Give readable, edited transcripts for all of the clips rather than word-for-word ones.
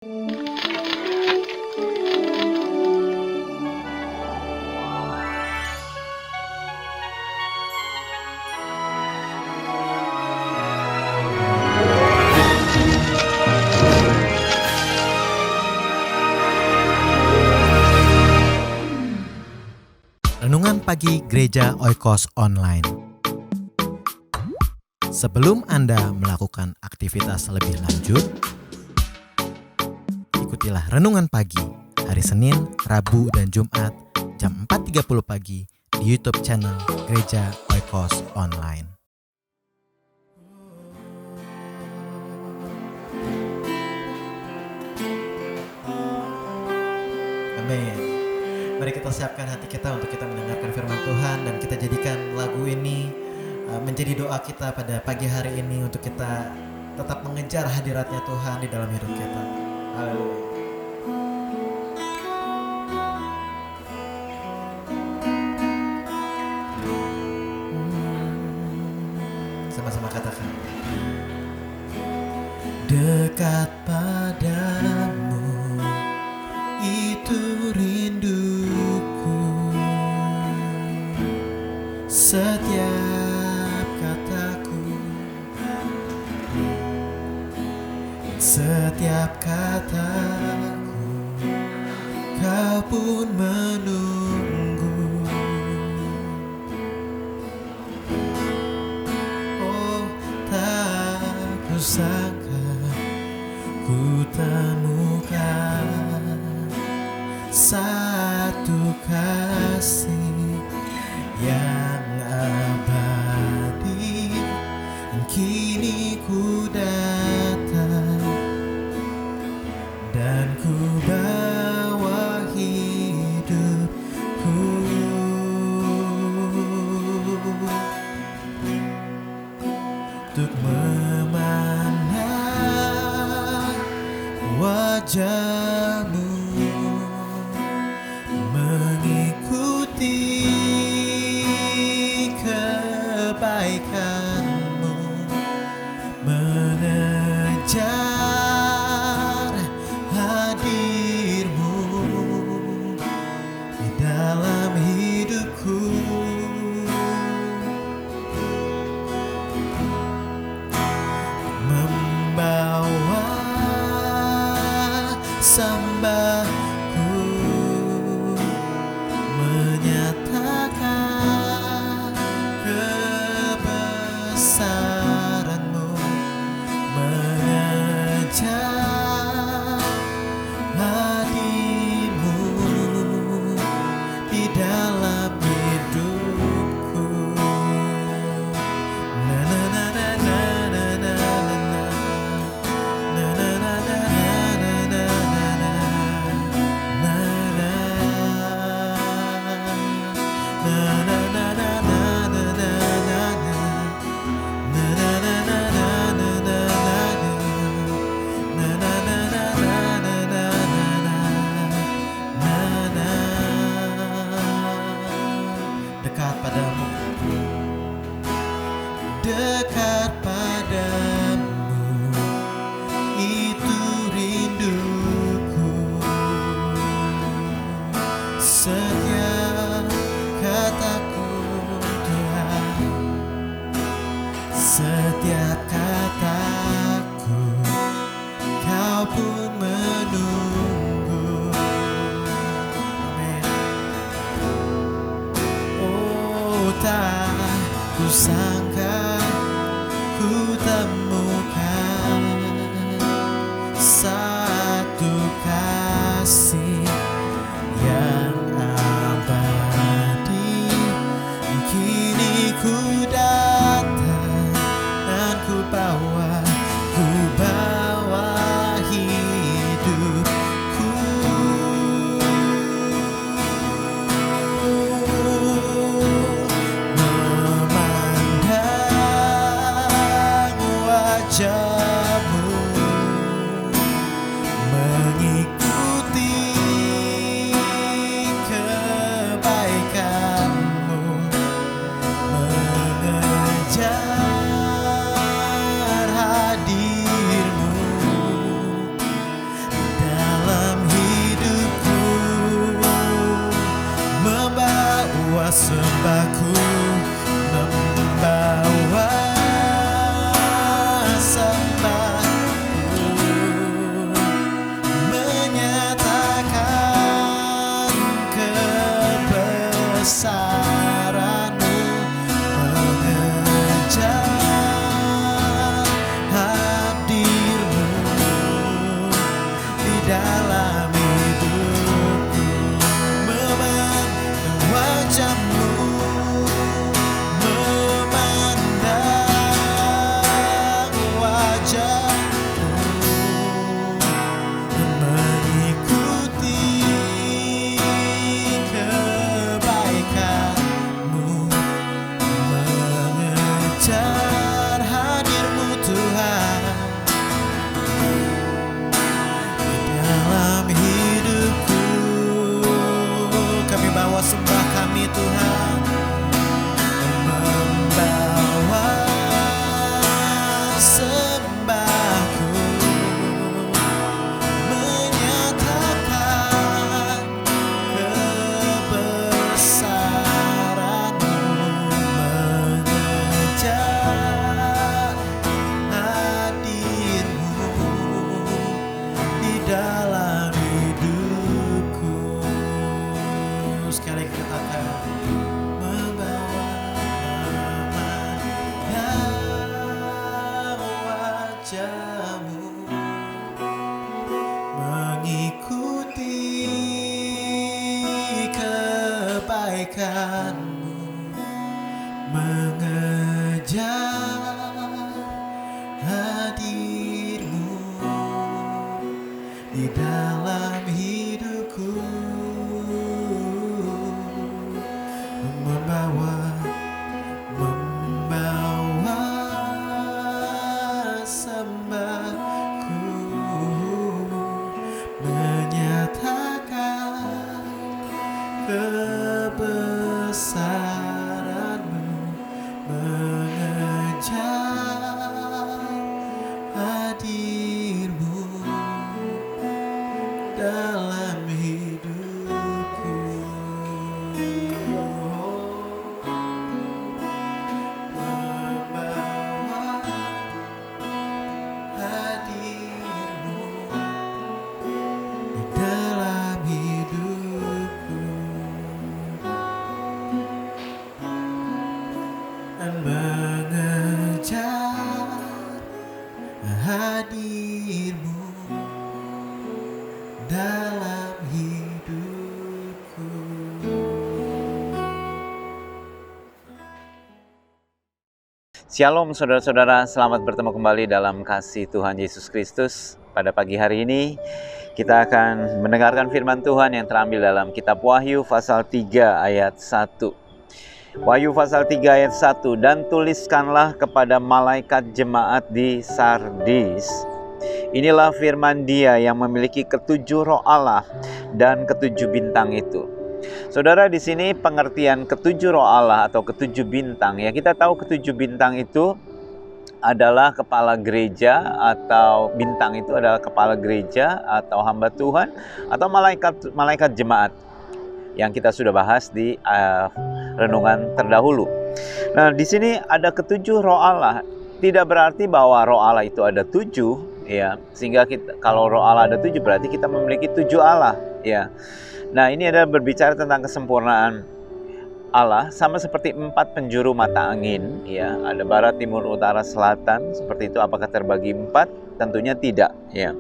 Renungan Pagi Gereja Oikos Online. Sebelum Anda melakukan aktivitas lebih lanjut, ikutilah Renungan Pagi hari Senin, Rabu, dan Jumat jam 4.30 pagi di YouTube channel Gereja Oikos Online. Amin. Mari kita siapkan hati kita untuk kita mendengarkan firman Tuhan, dan kita jadikan lagu ini menjadi doa kita pada pagi hari ini untuk kita tetap mengejar hadiratnya Tuhan di dalam hidup kita. Haleluya. Sama-sama katakan. Dekat padamu itu rinduku, setiap kataku, setiap kataku, kau pun menunggu. Oh, tak kusangka ku temukan satu kasih yang abadi, dan kini ku datang dan ku bawa hidupku untuk memandang wajahmu, mengikuti kebaikanmu, mengejar hadirmu di dalam hidupku, membawa sembahku, menyatakan kebesaranmu, mengejar hadimu di dalam hidupku. Na na na na na na na na na na na na na dekat padamu, dekat padamu itu rinduku, setiap kataku Tuhan, setiap kataku kau pun menunggu. Amin. Oh, tak kusangka ku temukan satu kasih yang abadi, kini ku datang dan ku bawa hidupku memandang dalam hidupku. Memandang wajah-Mu, memandang wajah-Mu, mengikuti kebaikan-Mu, mengejar hadir-Mu Tuhan dalam hidupku. Kami bawa sembah kami Tuhan, membawa sembahku, menyatakan kebesaran-Mu, mengejar hadir-Mu di dalam hidupku. Sekali kita katakan, membawa memandang wajah-Mu, mengikuti kebaikan-Mu, mengejar hadir-Mu di dalam hidupku. Membawa sembahku, menyatakan kebesaran-Mu, mengejar hadir-Mu dalam hidupku. Membawa hadir-Mu di dalam hidupku, dan mengejar hadir-Mu dalam hidupku. Shalom saudara-saudara, selamat bertemu kembali dalam kasih Tuhan Yesus Kristus. Pada pagi hari ini kita akan mendengarkan firman Tuhan yang terambil dalam kitab Wahyu pasal 3 ayat 1. Wahyu pasal 3 ayat 1, dan tuliskanlah kepada malaikat jemaat di Sardis, inilah firman Dia yang memiliki ketujuh roh Allah dan ketujuh bintang itu. Saudara, di sini pengertian ketujuh roh Allah atau ketujuh bintang, ya kita tahu ketujuh bintang itu adalah kepala gereja, atau bintang itu adalah kepala gereja atau hamba Tuhan atau malaikat jemaat yang kita sudah bahas di renungan terdahulu. Nah, di sini ada ketujuh roh Allah. Tidak berarti bahwa roh Allah itu ada 7, ya. Sehingga kalau roh Allah ada 7 berarti kita memiliki 7 Allah, ya. Nah, ini adalah berbicara tentang kesempurnaan Allah, sama seperti 4 penjuru mata angin, ya. Ada barat, timur, utara, selatan, seperti itu. Apakah terbagi 4? Tentunya tidak, ya.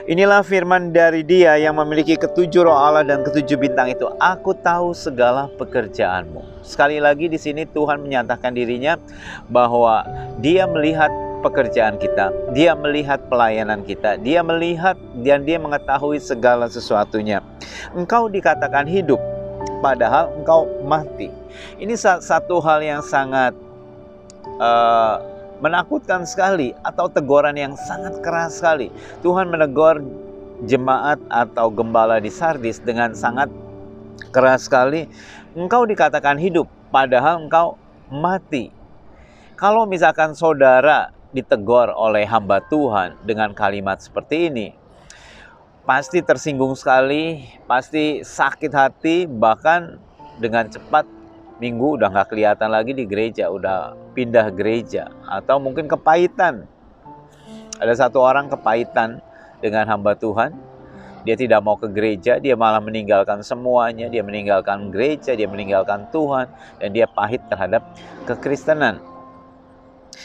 Inilah firman dari Dia yang memiliki ketujuh roh Allah dan ketujuh bintang itu. Aku tahu segala pekerjaanmu. Sekali lagi di sini Tuhan menyatakan dirinya bahwa Dia melihat pekerjaan kita, Dia melihat pelayanan kita, Dia melihat dan Dia mengetahui segala sesuatunya. Engkau dikatakan hidup, padahal engkau mati. Ini satu hal yang sangat menakutkan sekali, atau teguran yang sangat keras sekali. Tuhan menegur jemaat atau gembala di Sardis dengan sangat keras sekali. Engkau dikatakan hidup, padahal engkau mati. Kalau misalkan saudara ditegur oleh hamba Tuhan dengan kalimat seperti ini, pasti tersinggung sekali, pasti sakit hati, bahkan dengan cepat minggu udah nggak kelihatan lagi di gereja, udah pindah gereja, atau mungkin kepahitan. Ada satu orang kepahitan dengan hamba Tuhan, dia tidak mau ke gereja, dia malah meninggalkan semuanya, dia meninggalkan gereja, dia meninggalkan Tuhan, dan dia pahit terhadap kekristenan.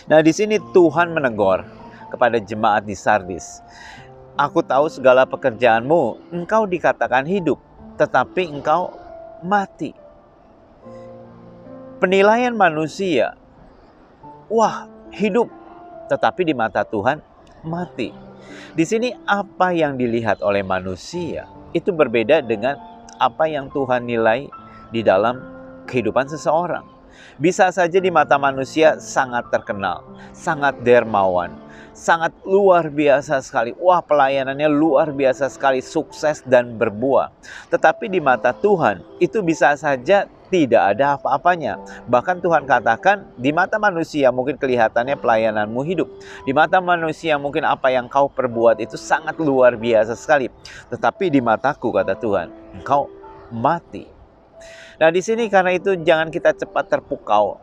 Nah, di sini Tuhan menegur kepada jemaat di Sardis. Aku tahu segala pekerjaanmu, engkau dikatakan hidup, tetapi engkau mati. Penilaian manusia, wah hidup, tetapi di mata Tuhan mati. Di sini apa yang dilihat oleh manusia itu berbeda dengan apa yang Tuhan nilai di dalam kehidupan seseorang. Bisa saja di mata manusia sangat terkenal, sangat dermawan, sangat luar biasa sekali. Wah, pelayanannya luar biasa sekali, sukses dan berbuah. Tetapi di mata Tuhan itu bisa saja tidak ada apa-apanya. Bahkan Tuhan katakan, di mata manusia mungkin kelihatannya pelayananmu hidup. Di mata manusia mungkin apa yang kau perbuat itu sangat luar biasa sekali. Tetapi di mataku, kata Tuhan, engkau mati. Nah, di sini karena itu jangan kita cepat terpukau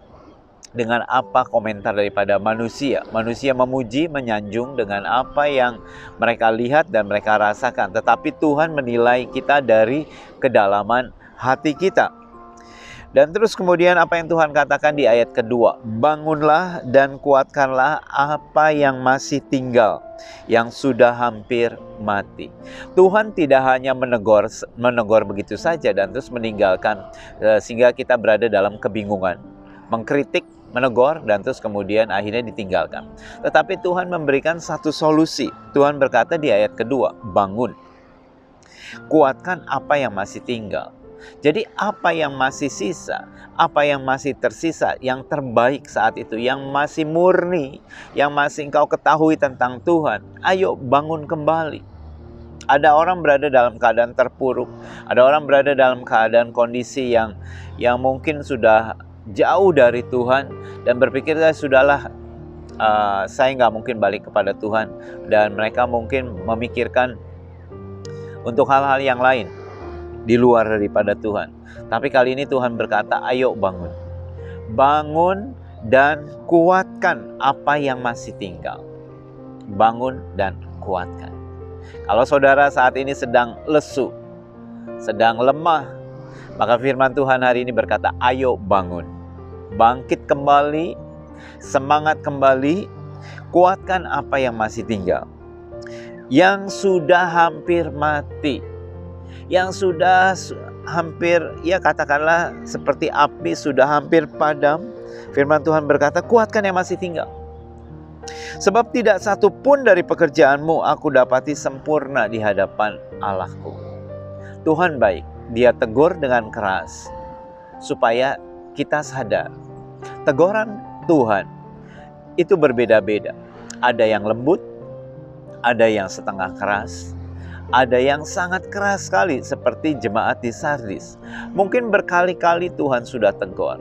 dengan apa komentar daripada manusia. Manusia memuji, menyanjung dengan apa yang mereka lihat dan mereka rasakan. Tetapi Tuhan menilai kita dari kedalaman hati kita. Dan terus kemudian apa yang Tuhan katakan di ayat kedua, bangunlah dan kuatkanlah apa yang masih tinggal, yang sudah hampir mati. Tuhan tidak hanya menegur begitu saja dan terus meninggalkan sehingga kita berada dalam kebingungan, mengkritik, menegur dan terus kemudian akhirnya ditinggalkan. Tetapi Tuhan memberikan satu solusi. Tuhan berkata di ayat kedua, bangun, kuatkan apa yang masih tinggal. Jadi apa yang masih sisa, apa yang masih tersisa, yang terbaik saat itu, yang masih murni, yang masih engkau ketahui tentang Tuhan, ayo bangun kembali. Ada orang berada dalam keadaan terpuruk, ada orang berada dalam keadaan kondisi yang mungkin sudah jauh dari Tuhan dan berpikir sudahlah, saya nggak mungkin balik kepada Tuhan, dan mereka mungkin memikirkan untuk hal-hal yang lain di luar daripada Tuhan. Tapi kali ini Tuhan berkata, ayo bangun. Bangun dan kuatkan apa yang masih tinggal. Bangun dan kuatkan. Kalau saudara saat ini sedang lesu, sedang lemah, maka firman Tuhan hari ini berkata, ayo bangun. Bangkit kembali, semangat kembali, kuatkan apa yang masih tinggal. Yang sudah hampir mati, yang sudah hampir, ya katakanlah seperti api sudah hampir padam, firman Tuhan berkata, kuatkan yang masih tinggal. Sebab tidak satu pun dari pekerjaanmu aku dapati sempurna di hadapan Allahku. Tuhan baik, Dia tegur dengan keras supaya kita sadar. Teguran Tuhan itu berbeda-beda. Ada yang lembut, ada yang setengah keras, ada yang sangat keras sekali seperti jemaat di Sardis. Mungkin berkali-kali Tuhan sudah tegur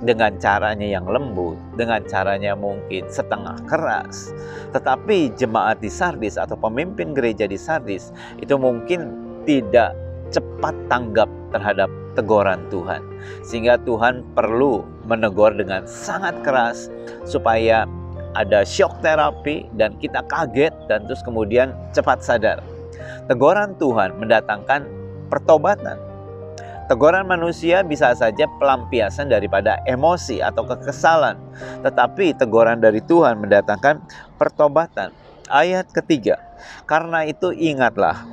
dengan caranya yang lembut, dengan caranya mungkin setengah keras. Tetapi jemaat di Sardis atau pemimpin gereja di Sardis itu mungkin tidak cepat tanggap terhadap teguran Tuhan. Sehingga Tuhan perlu menegur dengan sangat keras supaya ada shock terapi dan kita kaget dan terus kemudian cepat sadar. Teguran Tuhan mendatangkan pertobatan. Teguran manusia bisa saja pelampiasan daripada emosi atau kekesalan. Tetapi teguran dari Tuhan mendatangkan pertobatan. Ayat ketiga, karena itu ingatlah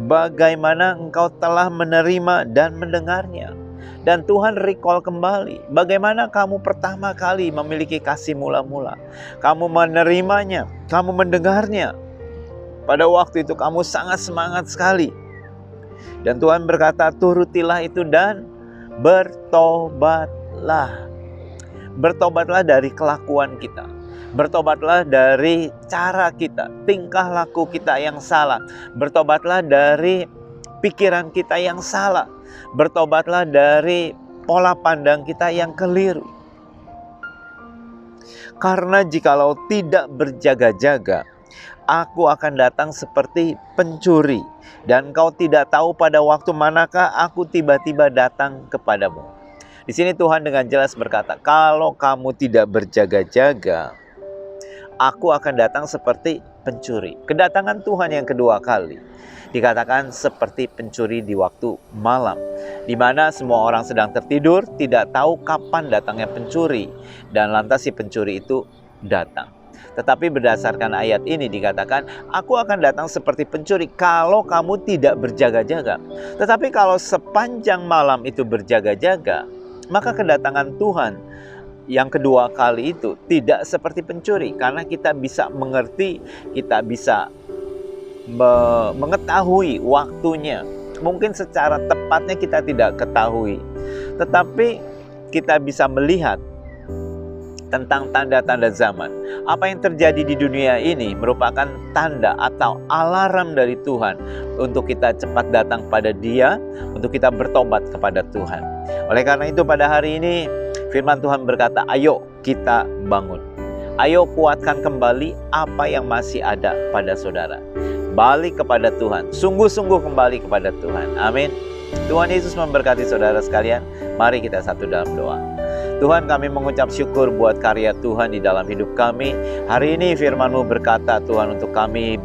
bagaimana engkau telah menerima dan mendengarnya. Dan Tuhan recall kembali bagaimana kamu pertama kali memiliki kasih mula-mula. Kamu menerimanya, kamu mendengarnya. Pada waktu itu kamu sangat semangat sekali. Dan Tuhan berkata, turutilah itu dan bertobatlah. Bertobatlah dari kelakuan kita. Bertobatlah dari cara kita, tingkah laku kita yang salah. Bertobatlah dari pikiran kita yang salah. Bertobatlah dari pola pandang kita yang keliru. Karena jikalau tidak berjaga-jaga, aku akan datang seperti pencuri, dan kau tidak tahu pada waktu manakah aku tiba-tiba datang kepadamu. Di sini Tuhan dengan jelas berkata, kalau kamu tidak berjaga-jaga, aku akan datang seperti pencuri. Kedatangan Tuhan yang kedua kali dikatakan seperti pencuri di waktu malam, di mana semua orang sedang tertidur, tidak tahu kapan datangnya pencuri, dan lantas si pencuri itu datang. Tetapi berdasarkan ayat ini dikatakan, aku akan datang seperti pencuri kalau kamu tidak berjaga-jaga. Tetapi kalau sepanjang malam itu berjaga-jaga, maka kedatangan Tuhan yang kedua kali itu tidak seperti pencuri. Karena kita bisa mengerti, kita bisa mengetahui waktunya. Mungkin secara tepatnya kita tidak ketahui, tetapi kita bisa melihat tentang tanda-tanda zaman. Apa yang terjadi di dunia ini merupakan tanda atau alarm dari Tuhan untuk kita cepat datang pada Dia, untuk kita bertobat kepada Tuhan. Oleh karena itu pada hari ini firman Tuhan berkata, ayo kita bangun. Ayo kuatkan kembali apa yang masih ada pada saudara. Balik kepada Tuhan, sungguh-sungguh kembali kepada Tuhan. Amin. Tuhan Yesus memberkati saudara sekalian. Mari kita satu dalam doa. Tuhan, kami mengucap syukur buat karya Tuhan di dalam hidup kami. Hari ini firman-Mu berkata Tuhan, untuk kami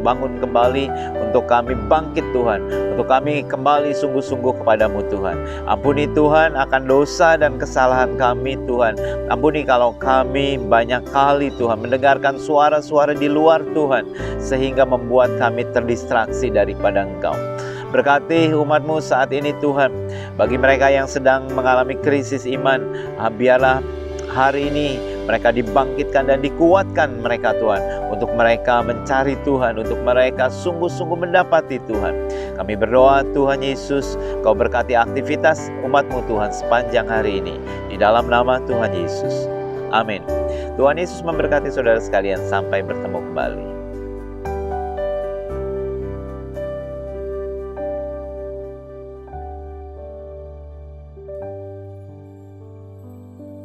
bangun kembali, untuk kami bangkit Tuhan, untuk kami kembali sungguh-sungguh kepadamu Tuhan. Ampuni Tuhan akan dosa dan kesalahan kami Tuhan. Ampuni kalau kami banyak kali Tuhan mendengarkan suara-suara di luar Tuhan, sehingga membuat kami terdistraksi daripada Engkau. Berkati umat-Mu saat ini Tuhan. Bagi mereka yang sedang mengalami krisis iman, biarlah hari ini mereka dibangkitkan dan dikuatkan mereka Tuhan. Untuk mereka mencari Tuhan, untuk mereka sungguh-sungguh mendapati Tuhan. Kami berdoa Tuhan Yesus, Kau berkati aktivitas umat-Mu Tuhan sepanjang hari ini. Di dalam nama Tuhan Yesus. Amin. Tuhan Yesus memberkati saudara sekalian. Sampai bertemu kembali.